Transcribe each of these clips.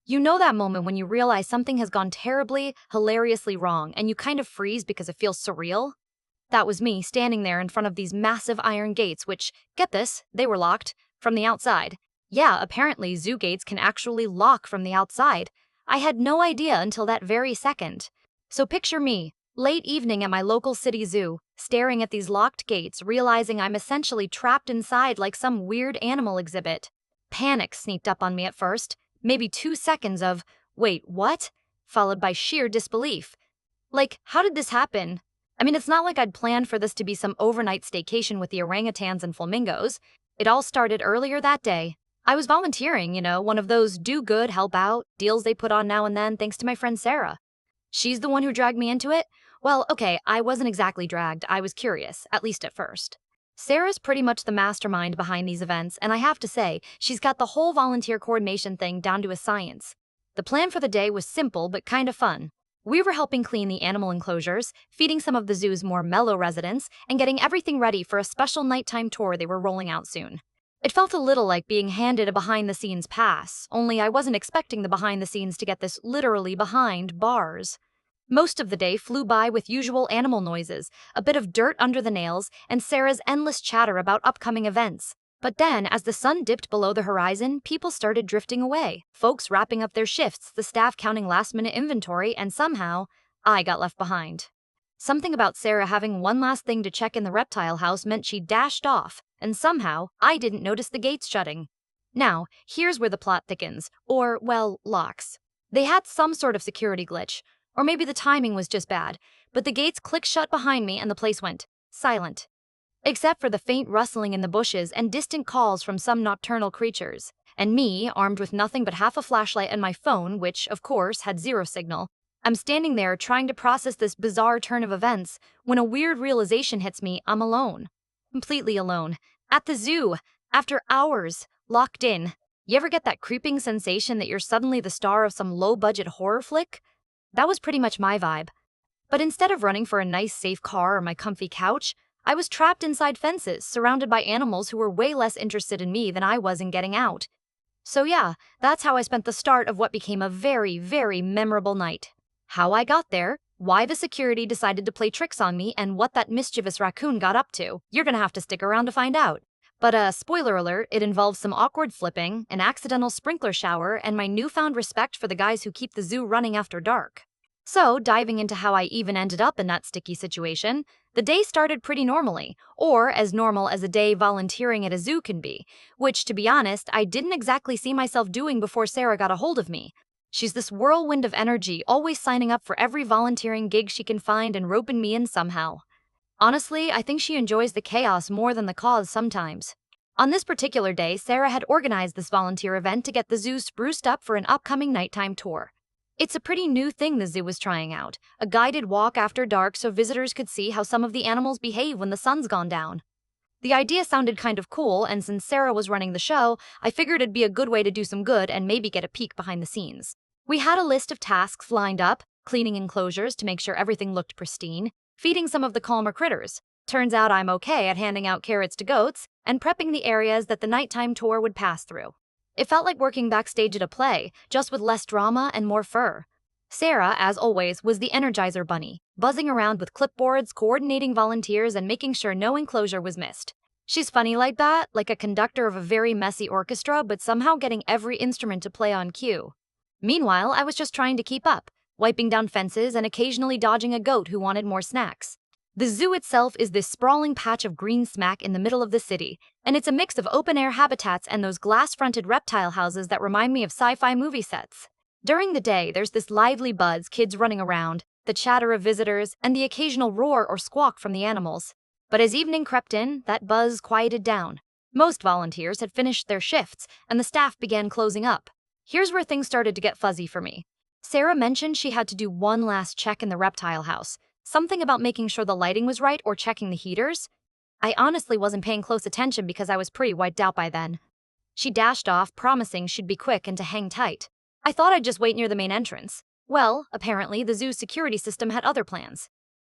You know that moment when you realize something has gone terribly, hilariously wrong, and you kind of freeze because it feels surreal? That was me standing there in front of these massive iron gates, which, get this, they were locked from the outside. Yeah, apparently zoo gates can actually lock from the outside. I had no idea until that very second. So picture me, late evening at my local city zoo, staring at these locked gates, realizing I'm essentially trapped inside like some weird animal exhibit. Panic sneaked up on me at first, maybe 2 seconds of, wait, what? Followed by sheer disbelief. Like, how did this happen? I mean, it's not like I'd planned for this to be some overnight staycation with the orangutans and flamingos. It all started earlier that day. I was volunteering, one of those do good, help out deals they put on now and then thanks to my friend Sarah. She's the one who dragged me into it? Well, okay, I wasn't exactly dragged. I was curious, at least at first. Sarah's pretty much the mastermind behind these events, and I have to say, she's got the whole volunteer coordination thing down to a science. The plan for the day was simple but kind of fun. We were helping clean the animal enclosures, feeding some of the zoo's more mellow residents, and getting everything ready for a special nighttime tour they were rolling out soon. It felt a little like being handed a behind-the-scenes pass, only I wasn't expecting the behind-the-scenes to get this literally behind bars. Most of the day flew by with usual animal noises, a bit of dirt under the nails, and Sarah's endless chatter about upcoming events. But then, as the sun dipped below the horizon, people started drifting away, folks wrapping up their shifts, the staff counting last-minute inventory, and somehow, I got left behind. Something about Sarah having one last thing to check in the reptile house meant she dashed off, and somehow, I didn't notice the gates shutting. Now, here's where the plot thickens, or, well, locks. They had some sort of security glitch, or maybe the timing was just bad, but the gates clicked shut behind me and the place went silent. Except for the faint rustling in the bushes and distant calls from some nocturnal creatures. And me, armed with nothing but half a flashlight and my phone, which, of course, had zero signal. I'm standing there trying to process this bizarre turn of events when a weird realization hits me. I'm alone. Completely alone. At the zoo. After hours. Locked in. You ever get that creeping sensation that you're suddenly the star of some low-budget horror flick? That was pretty much my vibe. But instead of running for a nice safe car or my comfy couch, I was trapped inside fences, surrounded by animals who were way less interested in me than I was in getting out. So yeah, that's how I spent the start of what became a very, very memorable night. How I got there, why the security decided to play tricks on me, and what that mischievous raccoon got up to. You're gonna have to stick around to find out. But spoiler alert, it involves some awkward flipping, an accidental sprinkler shower, and my newfound respect for the guys who keep the zoo running after dark. So, diving into how I even ended up in that sticky situation, the day started pretty normally, or as normal as a day volunteering at a zoo can be, which, to be honest, I didn't exactly see myself doing before Sarah got a hold of me. She's this whirlwind of energy, always signing up for every volunteering gig she can find and roping me in somehow. Honestly, I think she enjoys the chaos more than the cause sometimes. On this particular day, Sarah had organized this volunteer event to get the zoo spruced up for an upcoming nighttime tour. It's a pretty new thing the zoo was trying out, a guided walk after dark so visitors could see how some of the animals behave when the sun's gone down. The idea sounded kind of cool, and since Sarah was running the show, I figured it'd be a good way to do some good and maybe get a peek behind the scenes. We had a list of tasks lined up, cleaning enclosures to make sure everything looked pristine, feeding some of the calmer critters. Turns out I'm okay at handing out carrots to goats, and prepping the areas that the nighttime tour would pass through. It felt like working backstage at a play, just with less drama and more fur. Sarah, as always, was the Energizer Bunny, buzzing around with clipboards, coordinating volunteers, and making sure no enclosure was missed. She's funny like that, like a conductor of a very messy orchestra, but somehow getting every instrument to play on cue. Meanwhile, I was just trying to keep up, wiping down fences and occasionally dodging a goat who wanted more snacks. The zoo itself is this sprawling patch of green smack in the middle of the city, and it's a mix of open-air habitats and those glass-fronted reptile houses that remind me of sci-fi movie sets. During the day, there's this lively buzz, kids running around, the chatter of visitors, and the occasional roar or squawk from the animals. But as evening crept in, that buzz quieted down. Most volunteers had finished their shifts, and the staff began closing up. Here's where things started to get fuzzy for me. Sarah mentioned she had to do one last check in the reptile house. Something about making sure the lighting was right or checking the heaters? I honestly wasn't paying close attention because I was pretty wiped out by then. She dashed off, promising she'd be quick and to hang tight. I thought I'd just wait near the main entrance. Well, apparently the zoo's security system had other plans.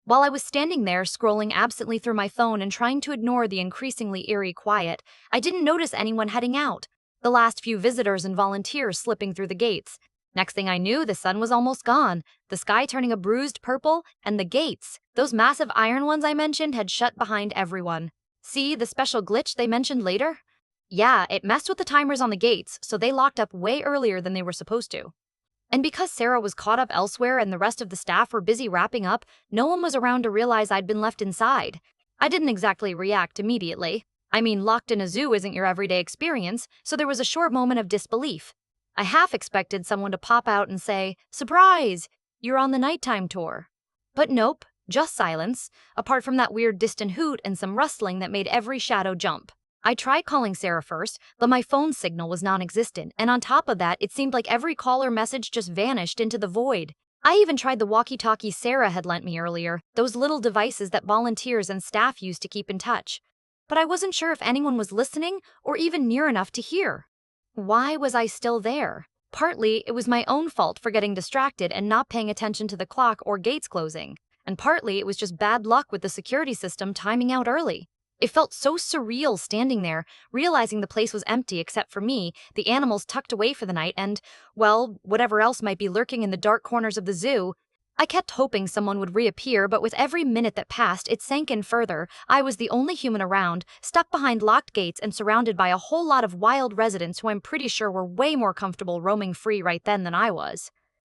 While I was standing there scrolling absently through my phone and trying to ignore the increasingly eerie quiet, I didn't notice anyone heading out. The last few visitors and volunteers slipping through the gates. Next thing I knew, the sun was almost gone, the sky turning a bruised purple, and the gates, those massive iron ones I mentioned, had shut behind everyone. See the special glitch they mentioned later? Yeah, it messed with the timers on the gates, so they locked up way earlier than they were supposed to. And because Sarah was caught up elsewhere and the rest of the staff were busy wrapping up, no one was around to realize I'd been left inside. I didn't exactly react immediately. I mean, locked in a zoo isn't your everyday experience, so there was a short moment of disbelief. I half expected someone to pop out and say, "Surprise! You're on the nighttime tour." But nope, just silence, apart from that weird distant hoot and some rustling that made every shadow jump. I tried calling Sarah first, but my phone signal was non-existent, and on top of that, it seemed like every call or message just vanished into the void. I even tried the walkie-talkie Sarah had lent me earlier, those little devices that volunteers and staff use to keep in touch. But I wasn't sure if anyone was listening or even near enough to hear. Why was I still there? Partly, it was my own fault for getting distracted and not paying attention to the clock or gates closing, and partly it was just bad luck with the security system timing out early. It felt so surreal standing there, realizing the place was empty except for me, the animals tucked away for the night, and, well, whatever else might be lurking in the dark corners of the zoo. I kept hoping someone would reappear, but with every minute that passed, it sank in further. I was the only human around, stuck behind locked gates and surrounded by a whole lot of wild residents who I'm pretty sure were way more comfortable roaming free right then than I was.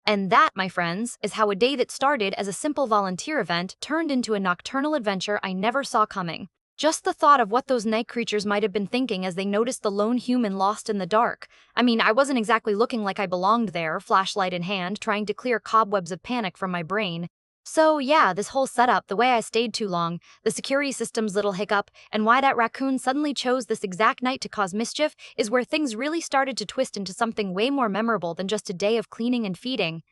And that, my friends, is how a day that started as a simple volunteer event turned into a nocturnal adventure I never saw coming. Just the thought of what those night creatures might have been thinking as they noticed the lone human lost in the dark. I mean, I wasn't exactly looking like I belonged there, flashlight in hand, trying to clear cobwebs of panic from my brain. So yeah, this whole setup, the way I stayed too long, the security system's little hiccup, and why that raccoon suddenly chose this exact night to cause mischief is where things really started to twist into something way more memorable than just a day of cleaning and feeding.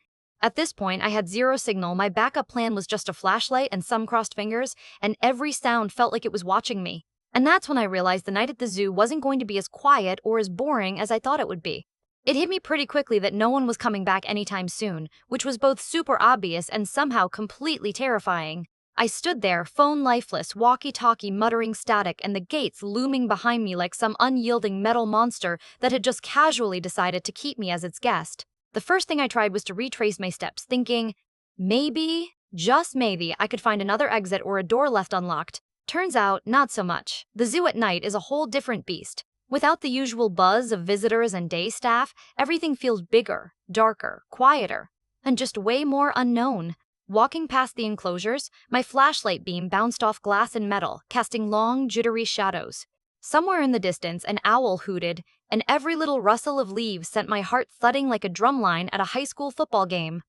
At this point, I had zero signal, my backup plan was just a flashlight and some crossed fingers, and every sound felt like it was watching me. And that's when I realized the night at the zoo wasn't going to be as quiet or as boring as I thought it would be. It hit me pretty quickly that no one was coming back anytime soon, which was both super obvious and somehow completely terrifying. I stood there, phone lifeless, walkie-talkie muttering static, and the gates looming behind me like some unyielding metal monster that had just casually decided to keep me as its guest. The first thing I tried was to retrace my steps, thinking, maybe, just maybe, I could find another exit or a door left unlocked. Turns out, not so much. The zoo at night is a whole different beast. Without the usual buzz of visitors and day staff, everything feels bigger, darker, quieter, and just way more unknown. Walking past the enclosures, my flashlight beam bounced off glass and metal, casting long, jittery shadows. Somewhere in the distance, an owl hooted, and every little rustle of leaves sent my heart thudding like a drumline at a high school football game.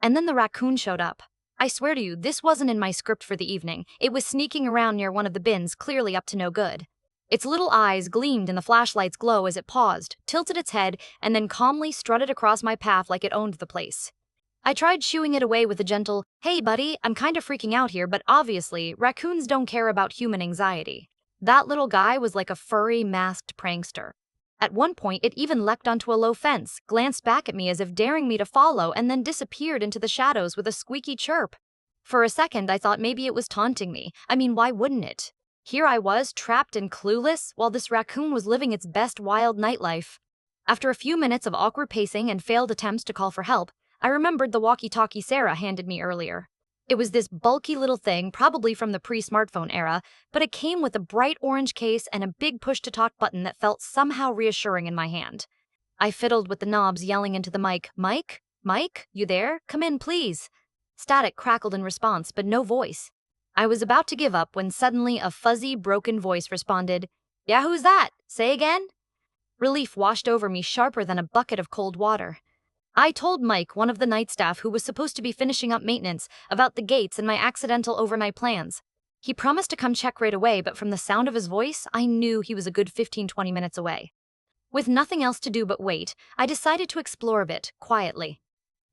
And then the raccoon showed up. I swear to you, this wasn't in my script for the evening. It was sneaking around near one of the bins, clearly up to no good. Its little eyes gleamed in the flashlight's glow as it paused, tilted its head, and then calmly strutted across my path like it owned the place. I tried shooing it away with a gentle, "Hey buddy, I'm kind of freaking out here," but obviously, raccoons don't care about human anxiety. That little guy was like a furry, masked prankster. At one point, it even leapt onto a low fence, glanced back at me as if daring me to follow, and then disappeared into the shadows with a squeaky chirp. For a second, I thought maybe it was taunting me. I mean, why wouldn't it? Here I was, trapped and clueless, while this raccoon was living its best wild nightlife. After a few minutes of awkward pacing and failed attempts to call for help, I remembered the walkie-talkie Sarah handed me earlier. It was this bulky little thing, probably from the pre-smartphone era, but it came with a bright orange case and a big push-to-talk button that felt somehow reassuring in my hand. I fiddled with the knobs, yelling into the mic, "Mike? Mike? You there? Come in, please." Static crackled in response, but no voice. I was about to give up when suddenly a fuzzy, broken voice responded, "Yeah, who's that? Say again?" Relief washed over me sharper than a bucket of cold water. I told Mike, one of the night staff who was supposed to be finishing up maintenance, about the gates and my accidental overnight plans. He promised to come check right away, but from the sound of his voice, I knew he was a good 15-20 minutes away. With nothing else to do but wait, I decided to explore a bit, quietly.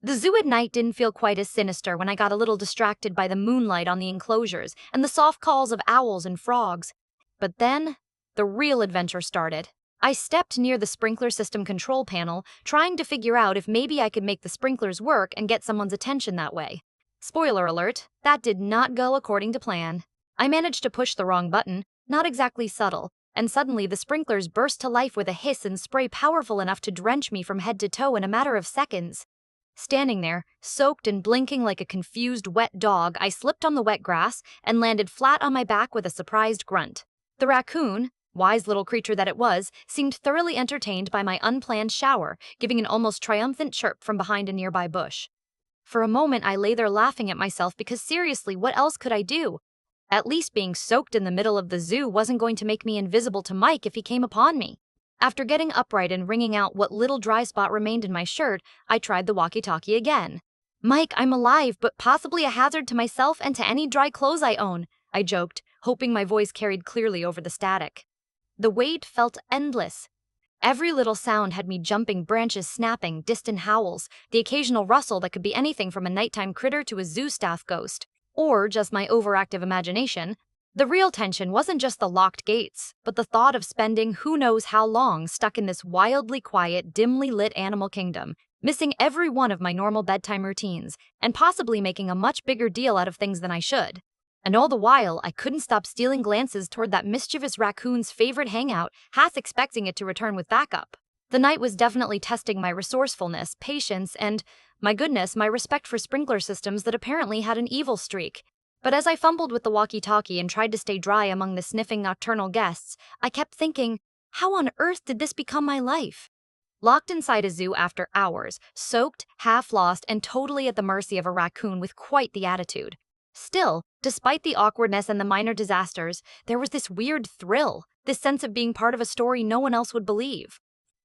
The zoo at night didn't feel quite as sinister when I got a little distracted by the moonlight on the enclosures and the soft calls of owls and frogs. But then, the real adventure started. I stepped near the sprinkler system control panel, trying to figure out if maybe I could make the sprinklers work and get someone's attention that way. Spoiler alert, that did not go according to plan. I managed to push the wrong button, not exactly subtle, and suddenly the sprinklers burst to life with a hiss and spray powerful enough to drench me from head to toe in a matter of seconds. Standing there, soaked and blinking like a confused wet dog, I slipped on the wet grass and landed flat on my back with a surprised grunt. The raccoon, wise little creature that it was, seemed thoroughly entertained by my unplanned shower, giving an almost triumphant chirp from behind a nearby bush. For a moment, I lay there laughing at myself because seriously, what else could I do? At least being soaked in the middle of the zoo wasn't going to make me invisible to Mike if he came upon me. After getting upright and wringing out what little dry spot remained in my shirt, I tried the walkie-talkie again. "Mike, I'm alive, but possibly a hazard to myself and to any dry clothes I own," I joked, hoping my voice carried clearly over the static. The wait felt endless. Every little sound had me jumping, branches snapping, distant howls, the occasional rustle that could be anything from a nighttime critter to a zoo staff ghost. Or just my overactive imagination. The real tension wasn't just the locked gates, but the thought of spending who knows how long stuck in this wildly quiet, dimly lit animal kingdom, missing every one of my normal bedtime routines, and possibly making a much bigger deal out of things than I should. And all the while, I couldn't stop stealing glances toward that mischievous raccoon's favorite hangout, half expecting it to return with backup. The night was definitely testing my resourcefulness, patience, and, my goodness, my respect for sprinkler systems that apparently had an evil streak. But as I fumbled with the walkie-talkie and tried to stay dry among the sniffing nocturnal guests, I kept thinking, how on earth did this become my life? Locked inside a zoo after hours, soaked, half lost, and totally at the mercy of a raccoon with quite the attitude. Still, despite the awkwardness and the minor disasters, there was this weird thrill, this sense of being part of a story no one else would believe.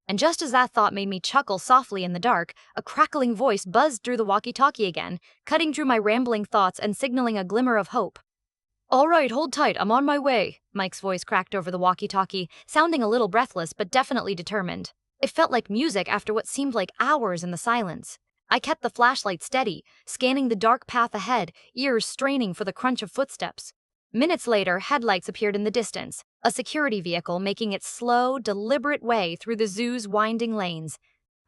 And just as that thought made me chuckle softly in the dark, a crackling voice buzzed through the walkie-talkie again, cutting through my rambling thoughts and signaling a glimmer of hope. "All right, hold tight, I'm on my way," Mike's voice cracked over the walkie-talkie, sounding a little breathless but definitely determined. It felt like music after what seemed like hours in the silence. I kept the flashlight steady, scanning the dark path ahead, ears straining for the crunch of footsteps. Minutes later, headlights appeared in the distance, a security vehicle making its slow, deliberate way through the zoo's winding lanes.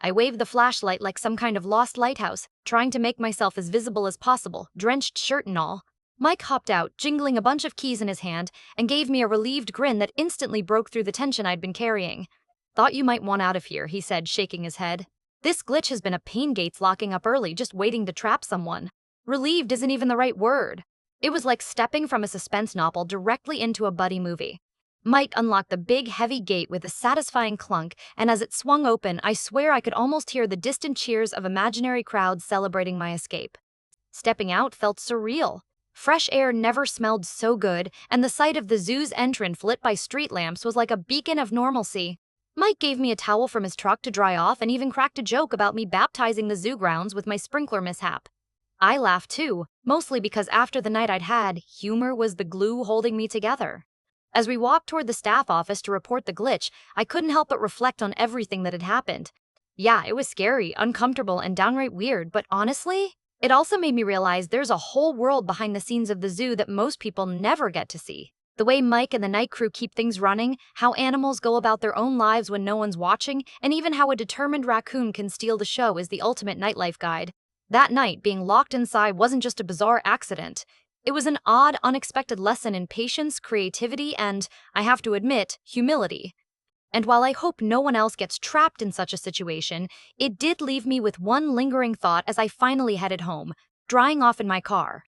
I waved the flashlight like some kind of lost lighthouse, trying to make myself as visible as possible, drenched shirt and all. Mike hopped out, jingling a bunch of keys in his hand, and gave me a relieved grin that instantly broke through the tension I'd been carrying. "Thought you might want out of here," he said, shaking his head. "This glitch has been a pain gates locking up early, just waiting to trap someone." Relieved isn't even the right word. It was like stepping from a suspense novel directly into a buddy movie. Mike unlocked the big, heavy gate with a satisfying clunk, and as it swung open, I swear I could almost hear the distant cheers of imaginary crowds celebrating my escape. Stepping out felt surreal. Fresh air never smelled so good, and the sight of the zoo's entrance lit by street lamps was like a beacon of normalcy. Mike gave me a towel from his truck to dry off and even cracked a joke about me baptizing the zoo grounds with my sprinkler mishap. I laughed too, mostly because after the night I'd had, humor was the glue holding me together. As we walked toward the staff office to report the glitch, I couldn't help but reflect on everything that had happened. Yeah, it was scary, uncomfortable, and downright weird, but honestly, it also made me realize there's a whole world behind the scenes of the zoo that most people never get to see. The way Mike and the night crew keep things running, how animals go about their own lives when no one's watching, and even how a determined raccoon can steal the show is the ultimate nightlife guide. That night, being locked inside wasn't just a bizarre accident. It was an odd, unexpected lesson in patience, creativity, and, I have to admit, humility. And while I hope no one else gets trapped in such a situation, it did leave me with one lingering thought as I finally headed home, drying off in my car.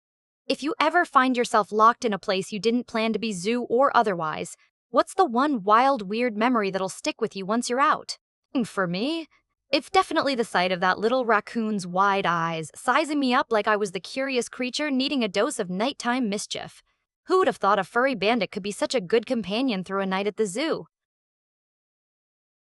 If you ever find yourself locked in a place you didn't plan to be, zoo or otherwise, what's the one wild, weird memory that'll stick with you once you're out? For me, it's definitely the sight of that little raccoon's wide eyes, sizing me up like I was the curious creature needing a dose of nighttime mischief. Who would have thought a furry bandit could be such a good companion through a night at the zoo?